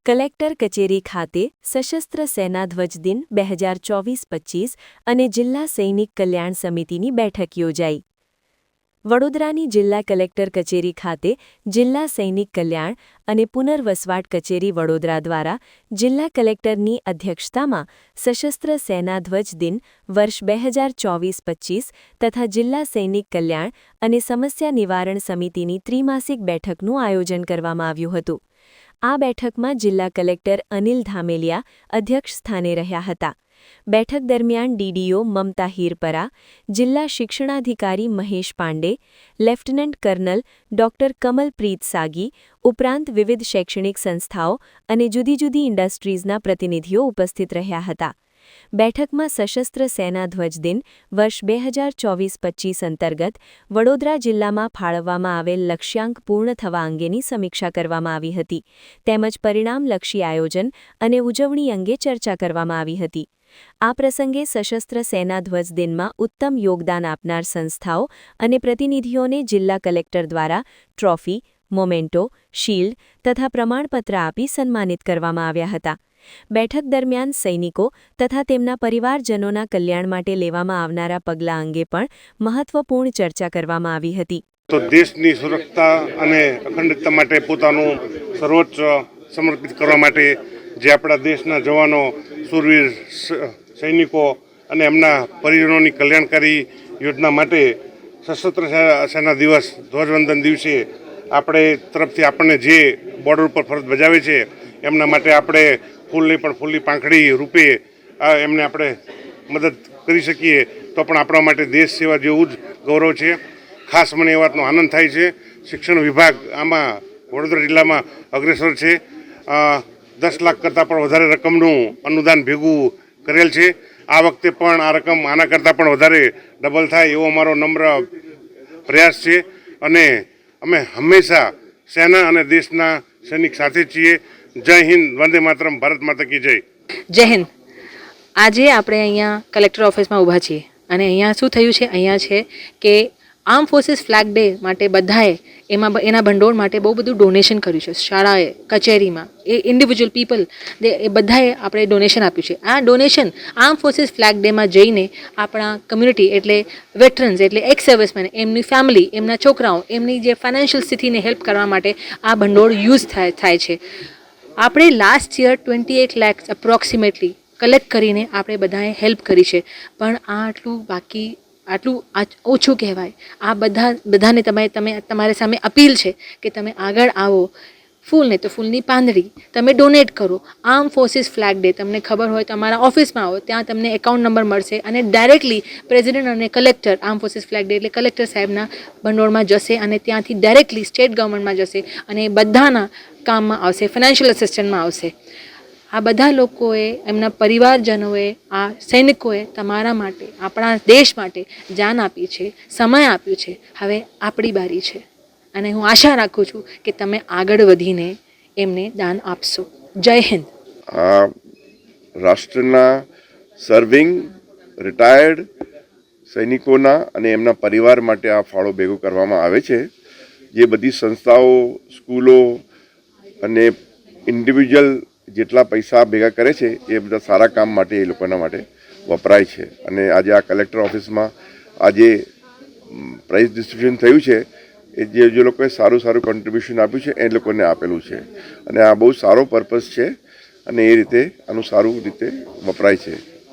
Collector કચેરી ખાતે સશસ્ત્ર સેના ધ્વજ દિન 2024-25 અને જિલ્લા સૈનિક કલ્યાણ સમિતિની બેઠક યોજાઈ. વડોદરાની જિલ્લા કલેક્ટર કચેરી ખાતે જિલ્લા સૈનિક કલ્યાણ અને પુનર્વસવાટ કચેરી વડોદરા દ્વારા જિલ્લા કલેક્ટરની અધ્યક્ષતામાં સશસ્ત્ર સેના ધ્વજ દિન વર્ષ 2024-25 તથા જિલ્લા સૈનિક કલ્યાણ અને સમસ્યા નિવારણ સમિતિની ત્રિમાસિક બેઠકનું આયોજન કરવામાં આવ્યું હતું. આ બેઠકમાં જિલ્લા કલેક્ટર અનિલ ધામેલિયા અધ્યક્ષ સ્થાને રહ્યા હતા. બેઠક દરમિયાન ડીડીઓ મમતા હીરપરા, જિલ્લા શિક્ષણાધિકારી Mahesh Pandey, lieutenant colonel doctor Kamalpreet Sagi ઉપરાંત વિવિધ શૈક્ષણિક સંસ્થાઓ અને જુદી જુદી ઇન્ડસ્ટ્રીઝના પ્રતિનિધિઓ ઉપસ્થિત રહ્યા હતા. બેઠકમાં સશસ્ત્ર સેના ધ્વજ દિન વર્ષ 2024-25 અંતર્ગત વડોદરા જિલ્લામાં ફાળવવામાં આવેલ લક્ષ્યાંક પૂર્ણ થવા અંગેની સમીક્ષા કરવામાં આવી હતી, તેમજ પરિણામલક્ષી આયોજન અને ઉજવણી અંગે ચર્ચા કરવામાં આવી હતી. આ પ્રસંગે સશસ્ત્ર સેના ધ્વજ દિનમાં ઉત્તમ યોગદાન આપનાર સંસ્થાઓ અને પ્રતિનિધિઓને જિલ્લા કલેક્ટર દ્વારા ટ્રોફી, મોમેન્ટો, શિલ્ડ તથા પ્રમાણપત્ર આપી સન્માનિત કરવામાં આવ્યા હતા. બેઠક દરમિયાન સૈનિકો તથા તેમના પરિવારજનોના કલ્યાણ માટે લેવામાં આવનારા પગલાં અંગે પણ મહત્વપૂર્ણ ચર્ચા કરવામાં આવી હતી. તો દેશની સુરક્ષા અને અખંડિતતા માટે પોતાનું સર્વોચ્ચ સમર્પિત કરવા માટે જે આપણા દેશના જવાનો, શૂરવીર સૈનિકો અને એમના પરિજનોની કલ્યાણકારી યોજના માટે સશસ્ત્ર સેના દિવસ ધ્વજવંદન દિવસે આપણે તરફથી આપણને જે બોર્ડર ઉપર ફરજ બજાવે છે એમના માટે આપણે ફૂલની પણ ફૂલની પાંખડી રૂપે એમને આપણે મદદ કરી શકીએ તો પણ આપણા માટે દેશ સેવા જેવું જ ગૌરવ છે. ખાસ મને એ વાતનો આનંદ થાય છે, શિક્ષણ વિભાગ આમાં વડોદરા જિલ્લામાં અગ્રેસર છે. 10 લાખ કરતાં પણ વધારે રકમનું અનુદાન ભેગું કરેલ છે. આ વખતે પણ આ રકમ આના કરતાં પણ વધારે ડબલ થાય એવો અમારો નમ્ર પ્રયાસ છે અને અમે હંમેશા સેના અને દેશના સૈનિક સાથે છીએ. જય હિન્દ, વંદે માતરમ, ભારત માતા કી જય. જય હિન્દ. આજે આપણે અહીંયા કલેક્ટર ઓફિસમાં ઊભા છીએ અને અહીંયા શું થયું છે, અહીંયા છે કે આર્મ ફોર્સિસ ફ્લેગ ડે માટે બધાએ એના ભંડોળ માટે બહુ બધું ડોનેશન કર્યું છે. શાળાએ, કચેરીમાં, એ ઇન્ડિવિજ્યુઅલ પીપલ એ બધાએ આપણે ડોનેશન આપ્યું છે. આ ડોનેશન આર્મ ફોર્સિસ ફ્લેગ ડેમાં જઈને આપણા કમ્યુનિટી એટલે વેટરન્સ એટલે એક્સ સર્વિસમેન, એમની ફેમિલી, એમના છોકરાઓ, એમની જે ફાઇનાન્શિયલ સ્થિતિને હેલ્પ કરવા માટે આ ભંડોળ યુઝ થાય છે. આપણે last year 28 lakh approximately collect કરીને આપણે બધાએ હેલ્પ કરી છે, પણ આટલું ઓછું કહેવાય. આ બધાને તમારી સામે અપીલ છે કે તમે આગળ આવો, ફૂલ ને તો ફૂલની પાંદડી તમે ડોનેટ કરો. આર્મ ફોર્સિસ ફ્લેગ ડે તમને ખબર હોય તો અમારા ઓફિસમાં આવો, ત્યાં તમને એકાઉન્ટ નંબર મળશે અને ડાયરેક્ટલી પ્રેસિડેન્ટ અને collector arm forces flag day એટલે કલેક્ટર સાહેબના ભંડોળમાં જશે અને ત્યાંથી ડાયરેક્ટલી સ્ટેટ ગવર્મેન્ટમાં જશે અને એ બધાના કામમાં આવશે, ફાઇનાન્શિયલ અસિસ્ટન્ટમાં આવશે. આ બધા લોકોએ, એમના પરિવારજનોએ, આ સૈનિકોએ તમારા માટે, આપણા દેશ માટે જાન આપી છે, સમય આપ્યું છે. હવે આપણી બારી છે અને હું આશા રાખું છું કે તમે આગળ વધીને એમને દાન આપશો. જય હિન્દ. રાષ્ટ્રના સર્વિંગ રિટાયર્ડ સૈનિકોના અને એમના પરિવાર માટે આ ફાળો ભેગો કરવામાં આવે છે. જે બધી સંસ્થાઓ, સ્કૂલો અને ઇન્ડિવિજ્યુઅલ જેટલા પૈસા ભેગા કરે છે એ બધા સારા કામ માટે એ લોકોના માટે વપરાય છે. અને આજે આ કલેક્ટર ઓફિસમાં આજે પ્રાઇઝ ડિસ્ટ્રીબ્યુશન થયું છે એ જે લોકોએ સારું કોન્ટ્રીબ્યુશન આપ્યું છે એ લોકોને આપેલું છે અને આ બહુ સારો પર્પઝ છે અને એ રીતે આનું સારું રીતે વપરાય છે.